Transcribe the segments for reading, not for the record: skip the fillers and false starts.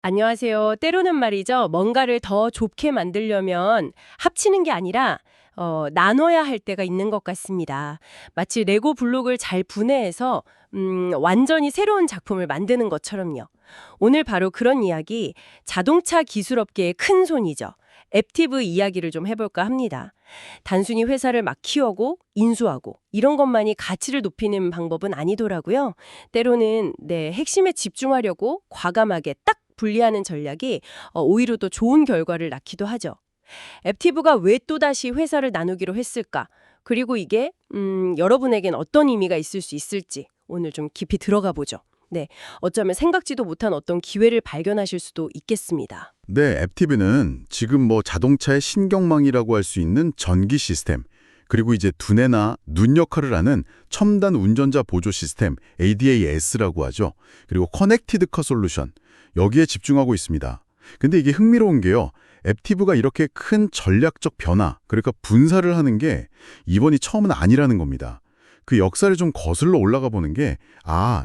안녕하세요. 때로는 말이죠. 뭔가를 더 좁게 만들려면 합치는 게 아니라 나눠야 할 때가 있는 것 같습니다. 마치 레고 블록을 잘 분해해서 완전히 새로운 작품을 만드는 것처럼요. 오늘 바로 그런 이야기, 자동차 기술업계의 큰 손이죠. 앱티브 이야기를 좀 해볼까 합니다. 단순히 회사를 막 키우고 인수하고 이런 것만이 가치를 높이는 방법은 아니더라고요. 때로는 핵심에 집중하려고 과감하게 딱 분리하는 전략이 오히려 더 좋은 결과를 낳기도 하죠. 앱티브가 왜 또다시 회사를 나누기로 했을까? 그리고 이게 여러분에겐 어떤 의미가 있을 수 있을지 오늘 좀 깊이 들어가 보죠. 네, 어쩌면 생각지도 못한 어떤 기회를 발견하실 수도 있겠습니다. 네, 앱티브는 지금 자동차의 신경망이라고 할 수 있는 전기 시스템, 그리고 이제 두뇌나 눈 역할을 하는 첨단 운전자 보조 시스템 ADAS라고 하죠. 그리고 커넥티드 카 솔루션, 여기에 집중하고 있습니다. 근데 이게 흥미로운 게요. 앱티브가 이렇게 큰 전략적 변화, 그러니까 분사를 하는 게 이번이 처음은 아니라는 겁니다. 그 역사를 좀 거슬러 올라가 보는 게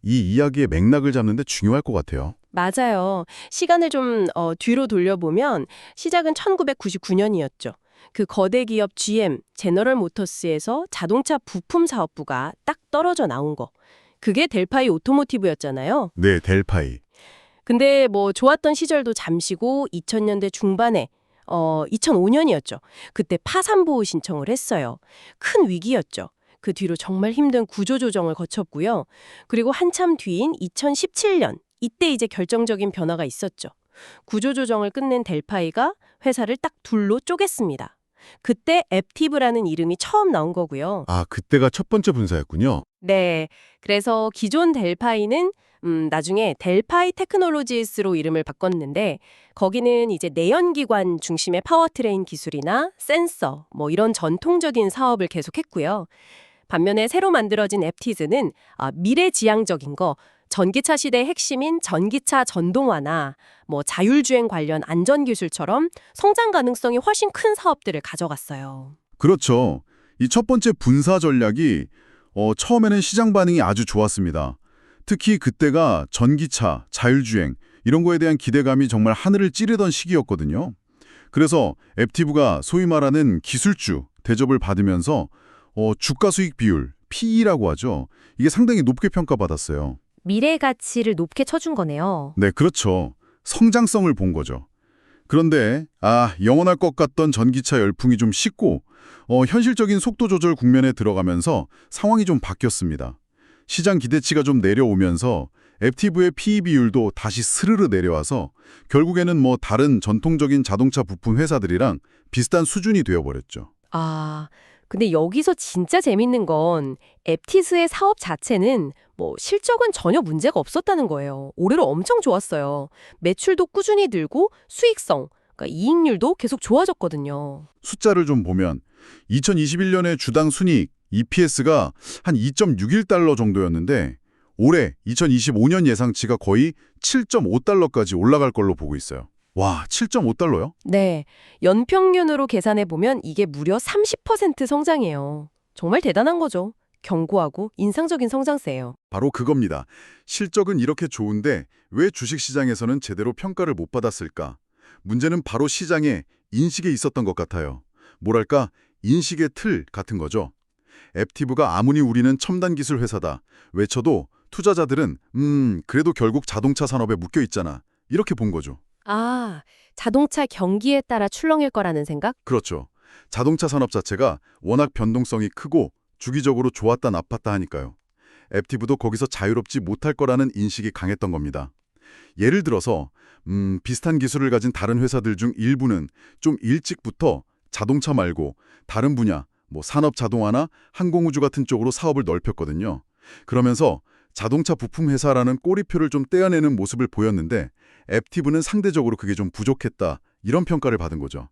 이 이야기의 맥락을 잡는 데 중요할 것 같아요. 맞아요. 시간을 좀 뒤로 돌려보면 시작은 1999년이었죠. 그 거대 기업 GM, 제너럴 모터스에서 자동차 부품 사업부가 딱 떨어져 나온 거. 그게 델파이 오토모티브였잖아요. 네, 델파이. 근데 좋았던 시절도 잠시고 2000년대 중반에 2005년이었죠. 그때 파산 보호 신청을 했어요. 큰 위기였죠. 그 뒤로 정말 힘든 구조조정을 거쳤고요. 그리고 한참 뒤인 2017년 이때 이제 결정적인 변화가 있었죠. 구조조정을 끝낸 델파이가 회사를 딱 둘로 쪼갰습니다. 그때 앱티브라는 이름이 처음 나온 거고요. 그때가 첫 번째 분사였군요. 네. 그래서 기존 델파이는 나중에 델파이 테크놀로지스로 이름을 바꿨는데 거기는 이제 내연기관 중심의 파워트레인 기술이나 센서 이런 전통적인 사업을 계속했고요. 반면에 새로 만들어진 앱티즈는 미래지향적인 거, 전기차 시대의 핵심인 전기차 전동화나 자율주행 관련 안전기술처럼 성장 가능성이 훨씬 큰 사업들을 가져갔어요. 그렇죠. 이 첫 번째 분사 전략이 처음에는 시장 반응이 아주 좋았습니다. 특히 그때가 전기차, 자율주행 이런 거에 대한 기대감이 정말 하늘을 찌르던 시기였거든요. 그래서 앱티브가 소위 말하는 기술주 대접을 받으면서 주가 수익 비율, PE라고 하죠. 이게 상당히 높게 평가받았어요. 미래 가치를 높게 쳐준 거네요. 네, 그렇죠. 성장성을 본 거죠. 그런데 영원할 것 같던 전기차 열풍이 좀 식고 현실적인 속도 조절 국면에 들어가면서 상황이 좀 바뀌었습니다. 시장 기대치가 좀 내려오면서 앱티브의 PE 비율도 다시 스르르 내려와서 결국에는 다른 전통적인 자동차 부품 회사들이랑 비슷한 수준이 되어버렸죠. 근데 여기서 진짜 재밌는 건 앱티스의 사업 자체는 실적은 전혀 문제가 없었다는 거예요. 올해로 엄청 좋았어요. 매출도 꾸준히 늘고 수익성, 그러니까 이익률도 계속 좋아졌거든요. 숫자를 좀 보면 2021년에 주당 순이익 EPS가 한 2.61달러 정도였는데 올해 2025년 예상치가 거의 7.5달러까지 올라갈 걸로 보고 있어요. 와, 7.5달러요? 네, 연평균으로 계산해 보면 이게 무려 30% 성장이에요. 정말 대단한 거죠. 견고하고 인상적인 성장세예요. 바로 그겁니다. 실적은 이렇게 좋은데 왜 주식시장에서는 제대로 평가를 못 받았을까? 문제는 바로 시장의 인식에 있었던 것 같아요. 뭐랄까, 인식의 틀 같은 거죠. 앱티브가 아무리 우리는 첨단 기술 회사다 외쳐도 투자자들은 그래도 결국 자동차 산업에 묶여 있잖아. 이렇게 본 거죠. 자동차 경기에 따라 출렁일 거라는 생각? 그렇죠. 자동차 산업 자체가 워낙 변동성이 크고 주기적으로 좋았다 나빴다 하니까요. 앱티브도 거기서 자유롭지 못할 거라는 인식이 강했던 겁니다. 예를 들어서 비슷한 기술을 가진 다른 회사들 중 일부는 좀 일찍부터 자동차 말고 다른 분야, 산업 자동화나 항공우주 같은 쪽으로 사업을 넓혔거든요. 그러면서 자동차 부품 회사라는 꼬리표를 좀 떼어내는 모습을 보였는데 앱티브는 상대적으로 그게 좀 부족했다, 이런 평가를 받은 거죠.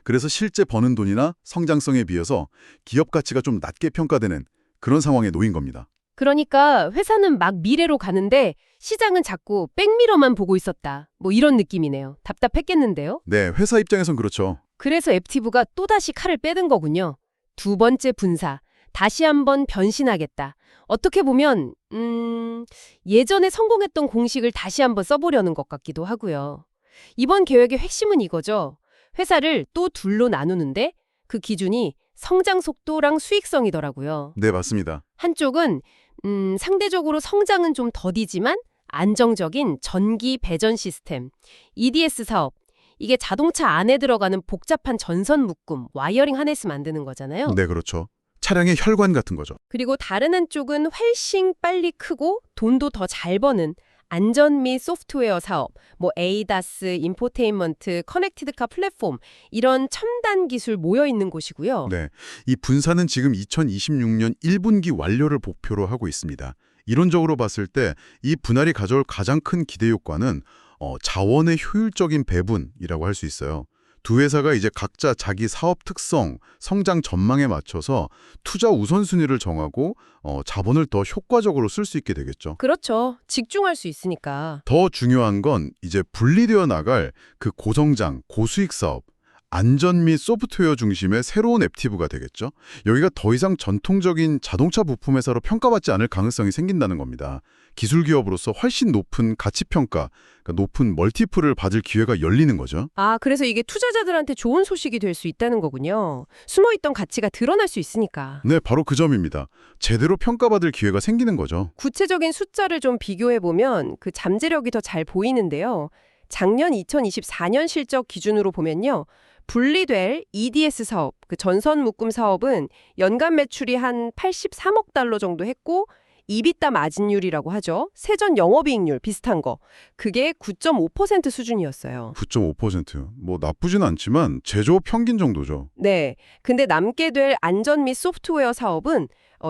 그래서 실제 버는 돈이나 성장성에 비해서 기업 가치가 좀 낮게 평가되는 그런 상황에 놓인 겁니다. 그러니까 회사는 막 미래로 가는데 시장은 자꾸 백미러만 보고 있었다. 이런 느낌이네요. 답답했겠는데요? 네, 회사 입장에선 그렇죠. 그래서 앱티브가 또다시 칼을 빼든 거군요. 두 번째 분사, 다시 한번 변신하겠다. 어떻게 보면 예전에 성공했던 공식을 다시 한번 써보려는 것 같기도 하고요. 이번 계획의 핵심은 이거죠. 회사를 또 둘로 나누는데 그 기준이 성장 속도랑 수익성이더라고요. 네, 맞습니다. 한쪽은 상대적으로 성장은 좀 더디지만 안정적인 전기 배전 시스템, EDS 사업. 이게 자동차 안에 들어가는 복잡한 전선 묶음, 와이어링 하네스 만드는 거잖아요. 네, 그렇죠. 차량의 혈관 같은 거죠. 그리고 다른 한쪽은 훨씬 빨리 크고 돈도 더 잘 버는 안전 및 소프트웨어 사업, 뭐 ADAS, 인포테인먼트, 커넥티드카 플랫폼 이런 첨단 기술 모여 있는 곳이고요. 네, 이 분사는 지금 2026년 1분기 완료를 목표로 하고 있습니다. 이론적으로 봤을 때 이 분할이 가져올 가장 큰 기대 효과는 자원의 효율적인 배분이라고 할 수 있어요. 두 회사가 이제 각자 자기 사업 특성, 성장 전망에 맞춰서 투자 우선순위를 정하고 자본을 더 효과적으로 쓸 수 있게 되겠죠. 그렇죠. 집중할 수 있으니까. 더 중요한 건 이제 분리되어 나갈 그 고성장, 고수익 사업, 안전 및 소프트웨어 중심의 새로운 앱티브가 되겠죠. 여기가 더 이상 전통적인 자동차 부품 회사로 평가받지 않을 가능성이 생긴다는 겁니다. 기술 기업으로서 훨씬 높은 가치 평가, 그러니까 높은 멀티플을 받을 기회가 열리는 거죠. 아, 그래서 이게 투자자들한테 좋은 소식이 될 수 있다는 거군요. 숨어있던 가치가 드러날 수 있으니까. 네, 바로 그 점입니다. 제대로 평가받을 기회가 생기는 거죠. 구체적인 숫자를 좀 비교해보면 그 잠재력이 더 잘 보이는데요. 작년 2024년 실적 기준으로 보면요. 분리될 EDS 사업, 그 전선 묶음 사업은 연간 매출이 한 83억 달러 정도 했고 EBITDA 마진율이라고 하죠. 세전 영업이익률 비슷한 거. 그게 9.5% 수준이었어요. 9.5%. 뭐 나쁘진 않지만 제조업 평균 정도죠. 네. 근데 남게 될 안전 및 소프트웨어 사업은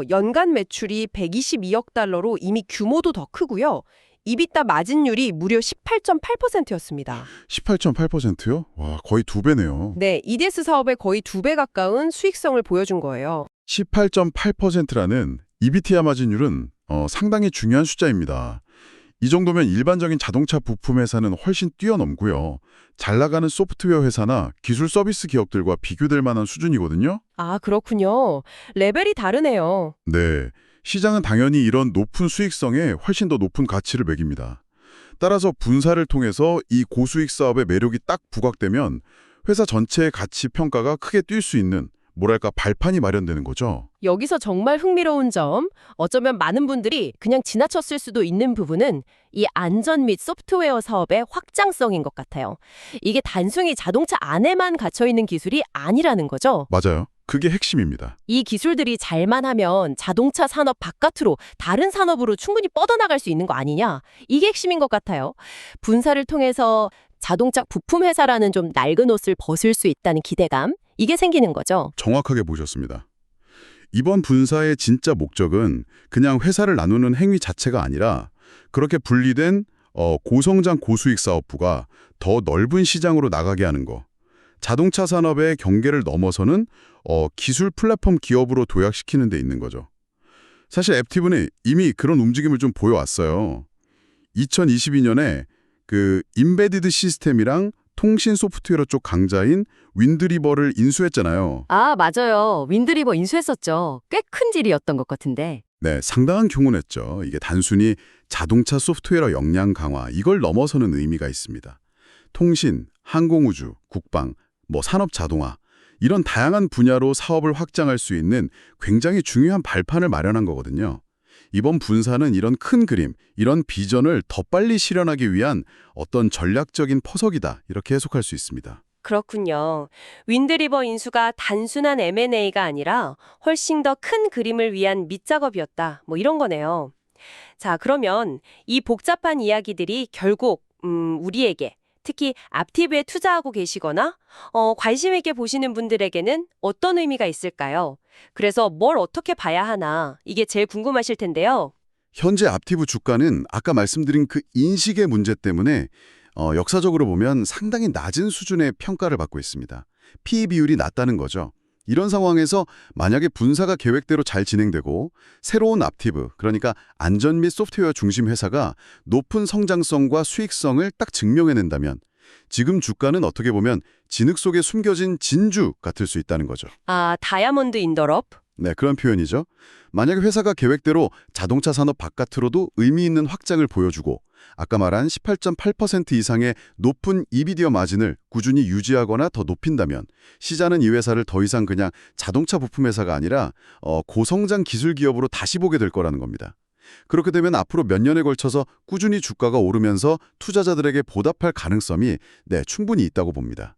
연간 매출이 122억 달러로 이미 규모도 더 크고요. EBITDA 마진율이 무려 18.8%였습니다. 18.8%요? 와, 거의 2배네요. 네, EDS 사업의 거의 2배 가까운 수익성을 보여준 거예요. 18.8%라는 EBITDA 마진율은 상당히 중요한 숫자입니다. 이 정도면 일반적인 자동차 부품 회사는 훨씬 뛰어넘고요. 잘 나가는 소프트웨어 회사나 기술 서비스 기업들과 비교될 만한 수준이거든요. 아, 그렇군요. 레벨이 다르네요. 네, 시장은 당연히 이런 높은 수익성에 훨씬 더 높은 가치를 매깁니다. 따라서 분사를 통해서 이 고수익 사업의 매력이 딱 부각되면 회사 전체의 가치 평가가 크게 뛸 수 있는 뭐랄까 발판이 마련되는 거죠. 여기서 정말 흥미로운 점, 어쩌면 많은 분들이 그냥 지나쳤을 수도 있는 부분은 이 안전 및 소프트웨어 사업의 확장성인 것 같아요. 이게 단순히 자동차 안에만 갇혀있는 기술이 아니라는 거죠. 맞아요. 그게 핵심입니다. 이 기술들이 잘만 하면 자동차 산업 바깥으로 다른 산업으로 충분히 뻗어나갈 수 있는 거 아니냐? 이게 핵심인 것 같아요. 분사를 통해서 자동차 부품 회사라는 좀 낡은 옷을 벗을 수 있다는 기대감, 이게 생기는 거죠. 정확하게 보셨습니다. 이번 분사의 진짜 목적은 그냥 회사를 나누는 행위 자체가 아니라 그렇게 분리된 고성장 고수익 사업부가 더 넓은 시장으로 나가게 하는 거. 자동차 산업의 경계를 넘어서는 기술 플랫폼 기업으로 도약시키는 데 있는 거죠. 사실 앱티브는 이미 그런 움직임을 좀 보여왔어요. 2022년에 그 임베디드 시스템이랑 통신 소프트웨어 쪽 강자인 윈드리버를 인수했잖아요. 아, 맞아요. 윈드리버 인수했었죠. 꽤 큰 질이었던 것 같은데. 네, 상당한 경우냈죠. 이게 단순히 자동차 소프트웨어 역량 강화, 이걸 넘어서는 의미가 있습니다. 통신, 항공우주, 국방, 산업 자동화, 이런 다양한 분야로 사업을 확장할 수 있는 굉장히 중요한 발판을 마련한 거거든요. 이번 분사는 이런 큰 그림, 이런 비전을 더 빨리 실현하기 위한 어떤 전략적인 포석이다, 이렇게 해석할 수 있습니다. 그렇군요. 윈드리버 인수가 단순한 M&A가 아니라 훨씬 더 큰 그림을 위한 밑작업이었다. 이런 거네요. 자, 그러면 이 복잡한 이야기들이 결국 우리에게 특히 aptiv에 투자하고 계시거나 관심 있게 보시는 분들에게는 어떤 의미가 있을까요? 그래서 뭘 어떻게 봐야 하나 이게 제일 궁금하실 텐데요. 현재 aptiv 주가는 아까 말씀드린 그 인식의 문제 때문에 역사적으로 보면 상당히 낮은 수준의 평가를 받고 있습니다. PE 비율이 낮다는 거죠. 이런 상황에서 만약에 분사가 계획대로 잘 진행되고 새로운 aptiv, 그러니까 안전 및 소프트웨어 중심 회사가 높은 성장성과 수익성을 딱 증명해낸다면 지금 주가는 어떻게 보면 진흙 속에 숨겨진 진주 같을 수 있다는 거죠. 아, 다이아몬드 인더럽? 네, 그런 표현이죠. 만약에 회사가 계획대로 자동차 산업 바깥으로도 의미 있는 확장을 보여주고 아까 말한 18.8% 이상의 높은 이비디어 마진을 꾸준히 유지하거나 더 높인다면 시장은 이 회사를 더 이상 그냥 자동차 부품 회사가 아니라 고성장 기술 기업으로 다시 보게 될 거라는 겁니다. 그렇게 되면 앞으로 몇 년에 걸쳐서 꾸준히 주가가 오르면서 투자자들에게 보답할 가능성이 충분히 있다고 봅니다.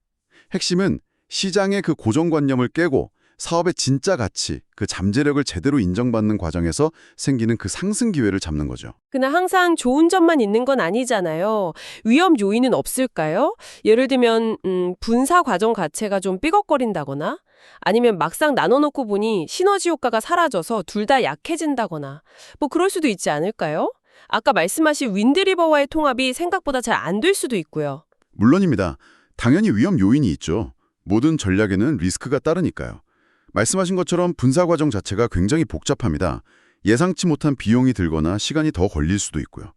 핵심은 시장의 그 고정관념을 깨고 사업의 진짜 가치, 그 잠재력을 제대로 인정받는 과정에서 생기는 그 상승 기회를 잡는 거죠. 그냥 항상 좋은 점만 있는 건 아니잖아요. 위험 요인은 없을까요? 예를 들면 분사 과정 자체가 좀 삐걱거린다거나 아니면 막상 나눠놓고 보니 시너지 효과가 사라져서 둘 다 약해진다거나 뭐 그럴 수도 있지 않을까요? 아까 말씀하신 윈드리버와의 통합이 생각보다 잘 안 될 수도 있고요. 물론입니다. 당연히 위험 요인이 있죠. 모든 전략에는 리스크가 따르니까요. 말씀하신 것처럼 분사 과정 자체가 굉장히 복잡합니다. 예상치 못한 비용이 들거나 시간이 더 걸릴 수도 있고요.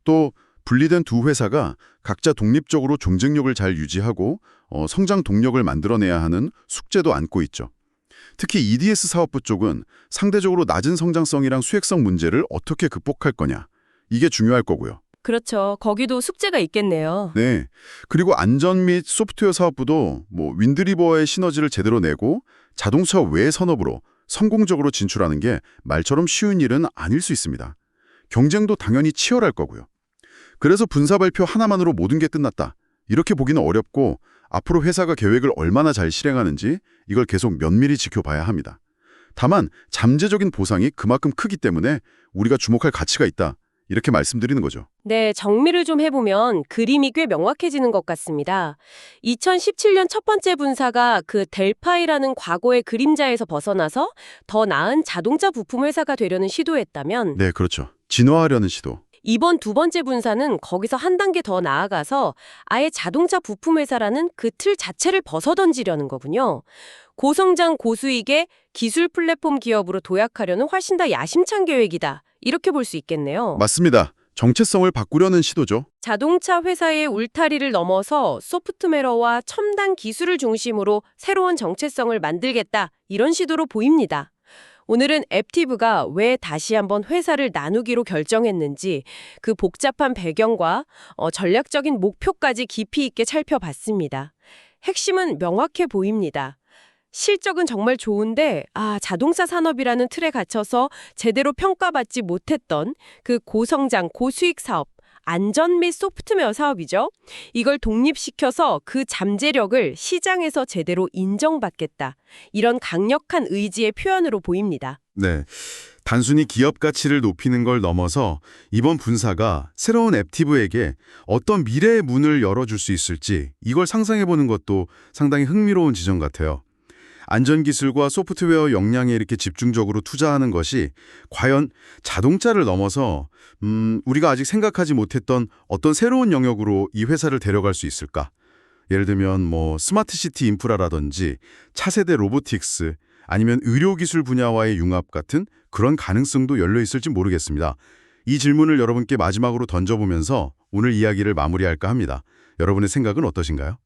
또 분리된 두 회사가 각자 독립적으로 경쟁력을 잘 유지하고 성장 동력을 만들어내야 하는 숙제도 안고 있죠. 특히 EDS 사업부 쪽은 상대적으로 낮은 성장성이랑 수익성 문제를 어떻게 극복할 거냐. 이게 중요할 거고요. 그렇죠. 거기도 숙제가 있겠네요. 네. 그리고 안전 및 소프트웨어 사업부도 윈드리버의 시너지를 제대로 내고 자동차 외 산업으로 성공적으로 진출하는 게 말처럼 쉬운 일은 아닐 수 있습니다. 경쟁도 당연히 치열할 거고요. 그래서 분사 발표 하나만으로 모든 게 끝났다. 이렇게 보기는 어렵고 앞으로 회사가 계획을 얼마나 잘 실행하는지 이걸 계속 면밀히 지켜봐야 합니다. 다만 잠재적인 보상이 그만큼 크기 때문에 우리가 주목할 가치가 있다. 이렇게 말씀드리는 거죠. 네, 정리를 좀 해보면 그림이 꽤 명확해지는 것 같습니다. 2017년 첫 번째 분사가 그 델파이라는 과거의 그림자에서 벗어나서 더 나은 자동차 부품 회사가 되려는 시도였다면 네, 그렇죠. 진화하려는 시도. 이번 두 번째 분사는 거기서 한 단계 더 나아가서 아예 자동차 부품 회사라는 그 틀 자체를 벗어던지려는 거군요. 고성장 고수익의 기술 플랫폼 기업으로 도약하려는 훨씬 더 야심찬 계획이다. 이렇게 볼 수 있겠네요. 맞습니다. 정체성을 바꾸려는 시도죠. 자동차 회사의 울타리를 넘어서 소프트웨어와 첨단 기술을 중심으로 새로운 정체성을 만들겠다. 이런 시도로 보입니다. 오늘은 앱티브가 왜 다시 한번 회사를 나누기로 결정했는지 그 복잡한 배경과 전략적인 목표까지 깊이 있게 살펴봤습니다. 핵심은 명확해 보입니다. 실적은 정말 좋은데 자동차 산업이라는 틀에 갇혀서 제대로 평가받지 못했던 그 고성장 고수익 사업, 안전 및 소프트웨어 사업이죠. 이걸 독립시켜서 그 잠재력을 시장에서 제대로 인정받겠다. 이런 강력한 의지의 표현으로 보입니다. 네. 단순히 기업 가치를 높이는 걸 넘어서 이번 분사가 새로운 앱티브에게 어떤 미래의 문을 열어줄 수 있을지 이걸 상상해보는 것도 상당히 흥미로운 지점 같아요. 안전기술과 소프트웨어 역량에 이렇게 집중적으로 투자하는 것이 과연 자동차를 넘어서 우리가 아직 생각하지 못했던 어떤 새로운 영역으로 이 회사를 데려갈 수 있을까? 예를 들면 스마트시티 인프라라든지 차세대 로보틱스 아니면 의료기술 분야와의 융합 같은 그런 가능성도 열려 있을지 모르겠습니다. 이 질문을 여러분께 마지막으로 던져보면서 오늘 이야기를 마무리할까 합니다. 여러분의 생각은 어떠신가요?